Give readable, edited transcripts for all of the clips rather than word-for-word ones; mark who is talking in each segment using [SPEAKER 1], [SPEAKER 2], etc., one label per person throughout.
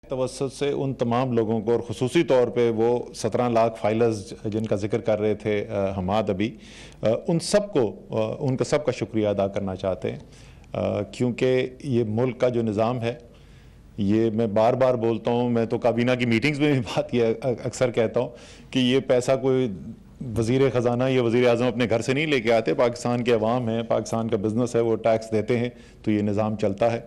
[SPEAKER 1] توسط سے ان تمام لوگوں کو، اور خصوصی طور پہ وہ 17 لاکھ فائلرز جن کا ذکر کر رہے تھے حماد ابھی، ان کا سب کا شکریہ ادا کرنا چاہتے ہیں، کیونکہ یہ ملک کا جو نظام ہے، یہ میں بار بار بولتا ہوں، میں تو کابینہ کی میٹنگز میں بھی بات یہ اکثر کہتا ہوں کہ یہ پیسہ کوئی وزیر خزانہ یا وزیر اعظم اپنے گھر سے نہیں لے کے آتے، پاکستان کے عوام ہیں، پاکستان کا بزنس ہے، وہ ٹیکس دیتے ہیں تو یہ نظام چلتا ہے،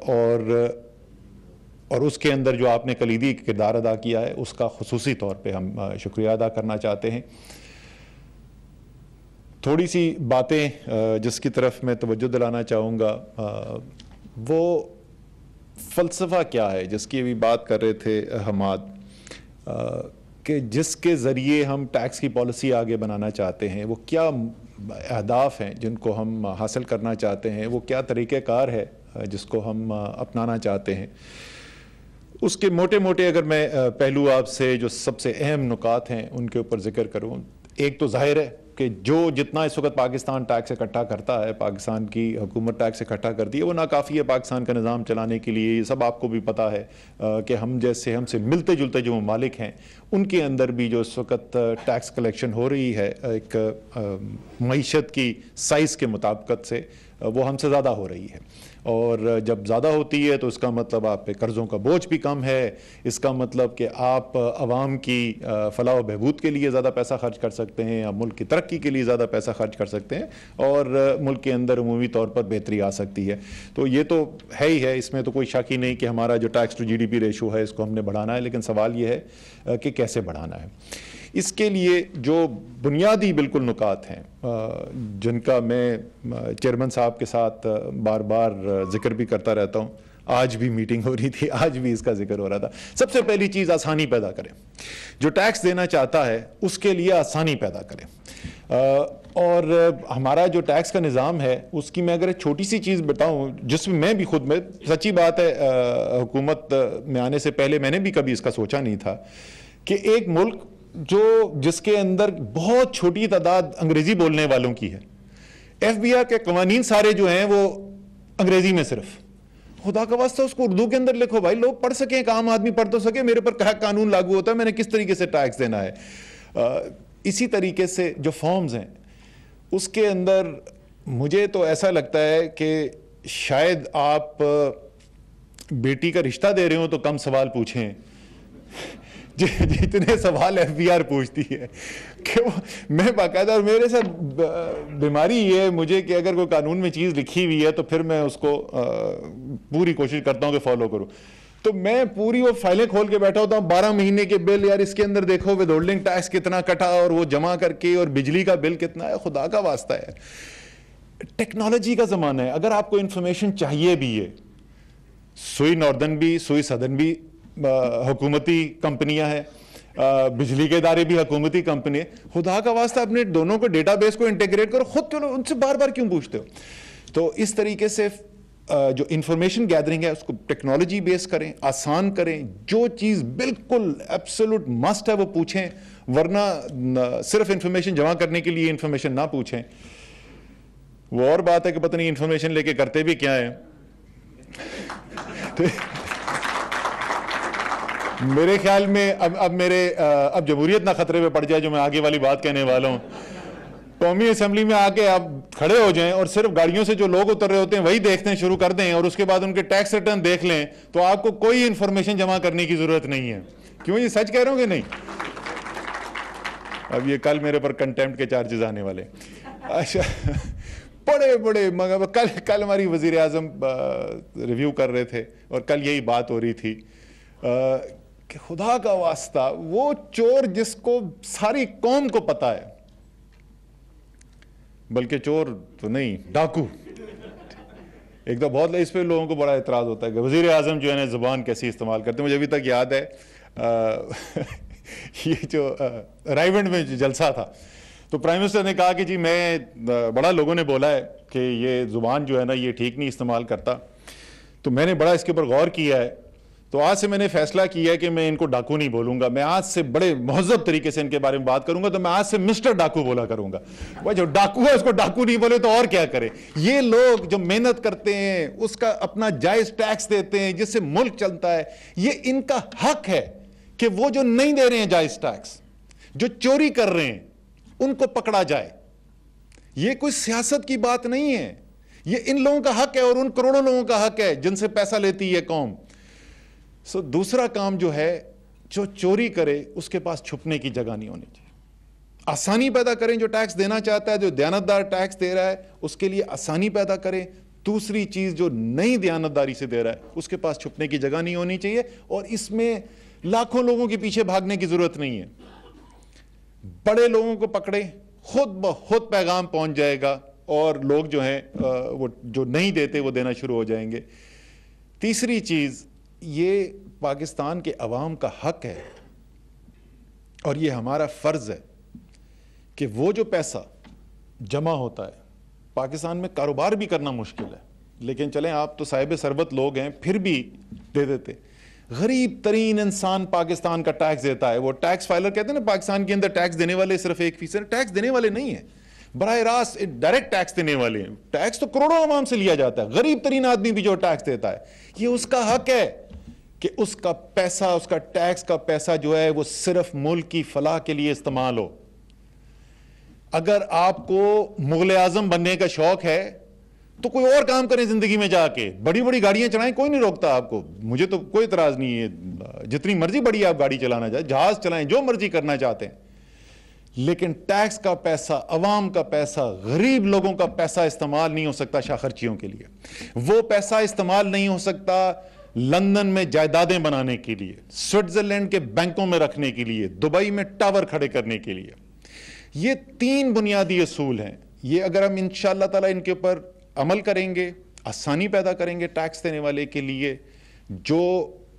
[SPEAKER 1] اور اس کے اندر جو آپ نے کلیدی کردار ادا کیا ہے اس کا خصوصی طور پہ ہم شکریہ ادا کرنا چاہتے ہیں۔ تھوڑی سی باتیں جس کی طرف میں توجہ دلانا چاہوں گا، وہ فلسفہ کیا ہے جس کی ابھی بات کر رہے تھے حماد، کہ جس کے ذریعے ہم ٹیکس کی پالیسی آگے بنانا چاہتے ہیں، وہ کیا اہداف ہیں جن کو ہم حاصل کرنا چاہتے ہیں، وہ کیا طریقہ کار ہے جس کو ہم اپنانا چاہتے ہیں۔ اس کے موٹے موٹے اگر میں پہلو آپ سے جو سب سے اہم نکات ہیں ان کے اوپر ذکر کروں، ایک تو ظاہر ہے کہ جتنا اس وقت پاکستان ٹیکس اکٹھا کرتا ہے، پاکستان کی حکومت ٹیکس اکٹھا کرتی ہے، وہ ناکافی ہے پاکستان کا نظام چلانے کے لیے۔ یہ سب آپ کو بھی پتہ ہے کہ ہم سے ملتے جلتے جو ممالک ہیں ان کے اندر بھی جو اس وقت ٹیکس کلیکشن ہو رہی ہے ایک معیشت کی سائز کے مطابقت سے، وہ ہم سے زیادہ ہو رہی ہے، اور جب زیادہ ہوتی ہے تو اس کا مطلب آپ پہ قرضوں کا بوجھ بھی کم ہے، اس کا مطلب کہ آپ عوام کی فلاح و بہبود کے لیے زیادہ پیسہ خرچ کر سکتے ہیں، یا ملک کی ترقی کے لیے زیادہ پیسہ خرچ کر سکتے ہیں، اور ملک کے اندر عمومی طور پر بہتری آ سکتی ہے۔ تو یہ تو ہے ہی ہے، اس میں تو کوئی شک ہی نہیں کہ ہمارا جو tax to G D P ratio ہے اس کو ہم نے بڑھانا ہے، لیکن سوال یہ ہے کہ کیسے بڑھانا ہے۔ اس کے لیے جو بنیادی بالکل نکات ہیں جن کا میں چیئرمین صاحب کے ساتھ بار بار ذکر بھی کرتا رہتا ہوں، آج بھی میٹنگ ہو رہی تھی، آج بھی اس کا ذکر ہو رہا تھا۔ سب سے پہلی چیز آسانی پیدا کریں، جو ٹیکس دینا چاہتا ہے اس کے لیے آسانی پیدا کریں، اور ہمارا جو ٹیکس کا نظام ہے اس کی میں اگر ایک چھوٹی سی چیز بتاؤں جس میں بھی خود میں سچی بات ہے، حکومت میں آنے سے پہلے میں نے بھی کبھی اس کا سوچا نہیں تھا کہ ایک ملک جس کے اندر بہت چھوٹی تعداد انگریزی بولنے والوں کی ہے، ایف بی آئی کے قوانین سارے جو ہیں وہ انگریزی میں، صرف خدا کا واسطہ اس کو اردو کے اندر لکھو بھائی، لوگ پڑھ سکیں، ایک عام آدمی پڑھ تو سکے میرے پر کیا قانون لاگو ہوتا ہے، میں نے کس طریقے سے ٹیکس دینا ہے۔ اسی طریقے سے جو فارمز ہیں اس کے اندر مجھے تو ایسا لگتا ہے کہ شاید آپ بیٹی کا رشتہ دے رہے ہوں تو کم سوال پوچھیں جتنے سوال ایف بی آر پوچھتی ہے، کہ میں باقاعدہ، اور میرے ساتھ بیماری یہ ہے مجھے کہ اگر کوئی قانون میں چیز لکھی ہوئی ہے تو پھر میں اس کو پوری کوشش کرتا ہوں کہ فالو کروں، تو میں پوری وہ فائلیں کھول کے بیٹھا ہوتا ہوں، 12 مہینے کے بل، یار اس کے اندر دیکھو ود ہولڈنگ ٹیکس کتنا کٹا اور وہ جمع کر کے، اور بجلی کا بل کتنا ہے، خدا کا واسطہ ہے۔ ٹیکنالوجی کا زمانہ ہے، اگر آپ کو انفارمیشن چاہیے بھی ہے، سوئی ناردرن بھی سوئی سدرن بھی حکومتی کمپنیاں ہیں، بجلی کے ادارے بھی حکومتی کمپنی ہے، خدا کا واسطہ اپنے دونوں کو ڈیٹا بیس کو انٹیگریٹ کرو، خود چلو، ان سے بار بار کیوں پوچھتے ہو؟ تو اس طریقے سے جو انفارمیشن گیدرنگ ہے اس کو ٹیکنالوجی بیس کریں، آسان کریں، جو چیز بالکل ایبسولوٹ مسٹ ہے وہ پوچھیں، ورنہ صرف انفارمیشن جمع کرنے کے لیے انفارمیشن نہ پوچھیں۔ وہ اور بات ہے کہ پتہ نہیں انفارمیشن لے کے کرتے بھی کیا ہیں۔ میرے خیال میں اب جمہوریت نہ خطرے میں پڑ جائے جو میں آگے والی بات کہنے والا ہوں، قومی اسمبلی میں آ کے آپ کھڑے ہو جائیں اور صرف گاڑیوں سے جو لوگ اتر رہے ہوتے ہیں وہی دیکھتے شروع کر دیں، اور اس کے بعد ان کے ٹیکس ریٹرن دیکھ لیں، تو آپ کو کوئی انفارمیشن جمع کرنے کی ضرورت نہیں ہے۔ کیوں، یہ سچ کہہ رہا ہوں کہ نہیں؟ اب یہ کل میرے پر کنٹیمپٹ کے چارجز آنے والے۔ اچھا، بڑے مگر کل ہماری وزیر اعظم ریویو کر رہے تھے اور کل یہی بات ہو رہی تھی کہ خدا کا واسطہ وہ چور جس کو ساری قوم کو پتا ہے، بلکہ چور تو نہیں، ڈاکو، ایک تو بہت اس پہ لوگوں کو بڑا اعتراض ہوتا ہے کہ وزیر اعظم جو ہے نا زبان کیسی استعمال کرتے ہیں۔ مجھے ابھی تک یاد ہے یہ جو رائیونڈ میں جلسہ تھا تو پرائم منسٹر نے کہا کہ جی میں بڑا لوگوں نے بولا ہے کہ یہ زبان جو ہے نا یہ ٹھیک نہیں استعمال کرتا، تو میں نے بڑا اس کے اوپر غور کیا ہے، تو آج سے میں نے فیصلہ کیا ہے کہ میں ان کو ڈاکو نہیں بولوں گا، میں آج سے بڑے مہذب طریقے سے ان کے بارے میں بات کروں گا، تو میں آج سے مسٹر ڈاکو بولا کروں گا. وہ جو ڈاکو ہے اس کو ڈاکو نہیں بولے تو اور کیا کرے. یہ لوگ جو محنت کرتے ہیں، اس کا اپنا جائز ٹیکس دیتے ہیں جس سے ملک چلتا ہے، یہ ان کا حق ہے کہ وہ جو نہیں دے رہے ہیں جائز ٹیکس، جو چوری کر رہے ہیں، ان کو پکڑا جائے. یہ کوئی سیاست کی بات نہیں ہے، یہ ان لوگوں کا حق ہے اور ان کروڑوں لوگوں کا حق ہے جن سے پیسہ لیتی ہے قوم. دوسرا کام جو ہے، جو چوری کرے اس کے پاس چھپنے کی جگہ نہیں ہونی چاہیے. آسانی پیدا کریں، جو ٹیکس دینا چاہتا ہے، جو دیانتدار ٹیکس دے رہا ہے اس کے لیے آسانی پیدا کریں. دوسری چیز، جو نئی دیانتداری سے دے رہا ہے اس کے پاس چھپنے کی جگہ نہیں ہونی چاہیے. اور اس میں لاکھوں لوگوں کے پیچھے بھاگنے کی ضرورت نہیں ہے. بڑے لوگوں کو پکڑے، خود بخود پیغام پہنچ جائے گا اور لوگ جو ہیں وہ جو نہیں دیتے وہ دینا شروع ہو جائیں گے. تیسری چیز، یہ پاکستان کے عوام کا حق ہے اور یہ ہمارا فرض ہے کہ وہ جو پیسہ جمع ہوتا ہے، پاکستان میں کاروبار بھی کرنا مشکل ہے، لیکن چلیں آپ تو صاحب ثروت لوگ ہیں پھر بھی دے دیتے. غریب ترین انسان پاکستان کا ٹیکس دیتا ہے. وہ ٹیکس فائلر کہتے ہیں نا، پاکستان کے اندر ٹیکس دینے والے صرف 1%، ٹیکس دینے والے نہیں ہیں، براہ راست ڈائریکٹ ٹیکس دینے والے ہیں. ٹیکس تو کروڑوں عوام سے لیا جاتا ہے. غریب ترین آدمی بھی جو ٹیکس دیتا ہے، یہ اس کا حق ہے کہ اس کا پیسہ، اس کا ٹیکس کا پیسہ جو ہے وہ صرف ملک کی فلاح کے لیے استعمال ہو. اگر آپ کو مغل اعظم بننے کا شوق ہے تو کوئی اور کام کریں زندگی میں جا کے، بڑی بڑی گاڑیاں چلائیں، کوئی نہیں روکتا آپ کو. مجھے تو کوئی اعتراض نہیں ہے، جتنی مرضی بڑی آپ گاڑی چلانا چاہیں، جہاز چلائیں، جو مرضی کرنا چاہتے ہیں. لیکن ٹیکس کا پیسہ، عوام کا پیسہ، غریب لوگوں کا پیسہ استعمال نہیں ہو سکتا شاہ خرچیوں کے لیے. وہ پیسہ استعمال نہیں ہو سکتا لندن میں جائیدادیں بنانے کے لیے، سوئٹزرلینڈ کے بینکوں میں رکھنے کے لیے، دبئی میں ٹاور کھڑے کرنے کے لیے. یہ 3 بنیادی اصول ہیں. یہ اگر ہم انشاءاللہ تعالی ان کے اوپر عمل کریں گے، آسانی پیدا کریں گے ٹیکس دینے والے کے لیے، جو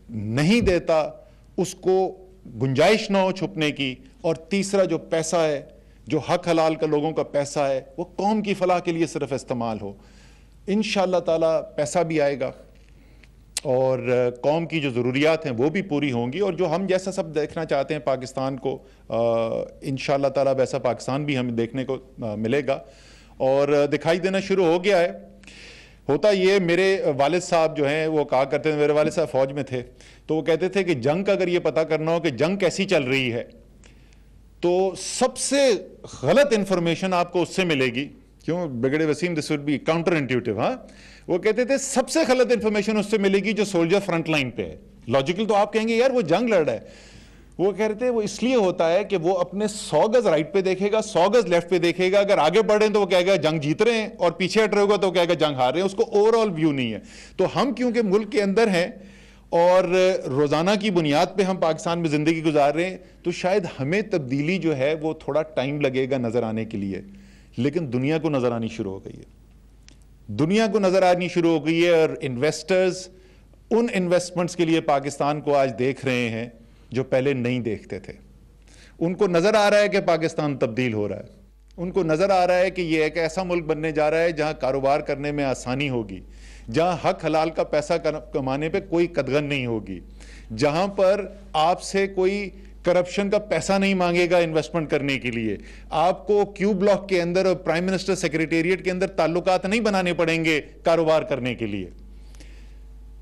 [SPEAKER 1] نہیں دیتا اس کو گنجائش نہ ہو چھپنے کی. اور تیسرا، جو پیسہ ہے، جو حق حلال کا لوگوں کا پیسہ ہے، وہ قوم کی فلاح کے لیے صرف استعمال ہو. انشاءاللہ تعالی پیسہ بھی آئے گا اور قوم کی جو ضروریات ہیں وہ بھی پوری ہوں گی. اور جو ہم جیسا سب دیکھنا چاہتے ہیں پاکستان کو، انشاءاللہ تعالی ویسا پاکستان بھی ہمیں دیکھنے کو ملے گا اور دکھائی دینا شروع ہو گیا ہے. ہوتا یہ، میرے والد صاحب جو ہیں وہ کہا کرتے ہیں، میرے والد صاحب فوج میں تھے، تو وہ کہتے تھے کہ جنگ کا اگر یہ پتہ کرنا ہو کہ جنگ کیسی چل رہی ہے تو سب سے غلط انفارمیشن آپ کو اس سے ملے گی. کیوں بگڑے Wasim, this would be counterintuitive انٹیوٹیو. ہاں، وہ کہتے تھے سب سے غلط انفارمیشن اس سے ملے گی جو سولجر فرنٹ لائن پہ ہے. لاجیکل تو آپ کہیں گے یار وہ جنگ لڑ رہا ہے. وہ کہہ رہے تھے وہ اس لیے ہوتا ہے کہ وہ اپنے 100 گز رائٹ پہ دیکھے گا، 100 گز لیفٹ پہ دیکھے گا. اگر آگے بڑھ رہے ہیں تو وہ کہے گا جنگ جیت رہے ہیں، اور پیچھے ہٹ رہے ہوگا تو وہ کہے گا جنگ ہار رہے ہیں. اس کو اوور آل ویو نہیں ہے. تو ہم کیونکہ ملک کے اندر ہیں اور روزانہ کی بنیاد پہ ہم پاکستان میں زندگی گزار رہے ہیں، تو شاید ہمیں تبدیلی جو ہے وہ تھوڑا ٹائم لگے گا نظر آنے کے لیے. لیکن دنیا کو نظر آنی شروع ہو گئی ہے. دنیا کو نظر آنی شروع ہو گئی ہے اور انویسٹرز ان انویسٹمنٹس کے لیے پاکستان کو آج دیکھ رہے ہیں جو پہلے نہیں دیکھتے تھے. ان کو نظر آ رہا ہے کہ پاکستان تبدیل ہو رہا ہے. ان کو نظر آ رہا ہے کہ یہ ایک ایسا ملک بننے جا رہا ہے جہاں کاروبار کرنے میں آسانی ہوگی، جہاں حق حلال کا پیسہ کمانے پہ کوئی قدغن نہیں ہوگی، جہاں پر آپ سے کوئی کرپشن کا پیسہ نہیں مانگے گا انویسٹمنٹ کرنے کے لیے، آپ کو کیو بلاک کے اندر اور پرائم منسٹر سیکریٹریٹ کے اندر تعلقات نہیں بنانے پڑیں گے کاروبار کرنے کے لیے.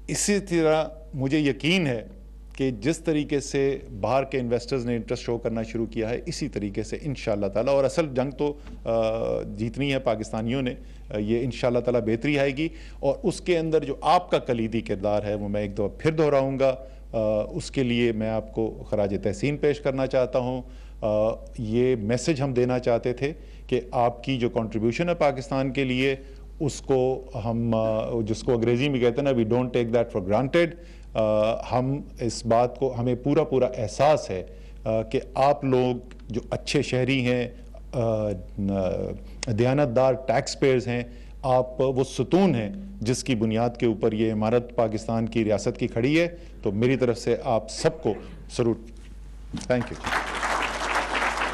[SPEAKER 1] اسی طرح مجھے یقین ہے کہ جس طریقے سے باہر کے انویسٹرز نے انٹرسٹ شو کرنا شروع کیا ہے، اسی طریقے سے انشاءاللہ تعالیٰ، اور اصل جنگ تو جیتنی ہے پاکستانیوں نے، یہ انشاءاللہ تعالیٰ بہتری آئے گی. اور اس کے اندر جو آپ کا کلیدی کردار ہے وہ میں ایک دفعہ پھر دہراؤں گا. اس کے لیے میں آپ کو خراج تحسین پیش کرنا چاہتا ہوں. یہ میسج ہم دینا چاہتے تھے کہ آپ کی جو کنٹریبیوشن ہے پاکستان کے لیے، اس کو ہم، جس کو انگریزی میں کہتے ہیں نا، we don't take that for granted. ہم اس بات کو، ہمیں پورا احساس ہے کہ آپ لوگ جو اچھے شہری ہیں، دیانتدار ٹیکس پیئرز ہیں، آپ وہ ستون ہیں جس کی بنیاد کے اوپر یہ عمارت پاکستان کی ریاست کی کھڑی ہے. تو میری طرف سے آپ سب کو سلوٹ. Thank you.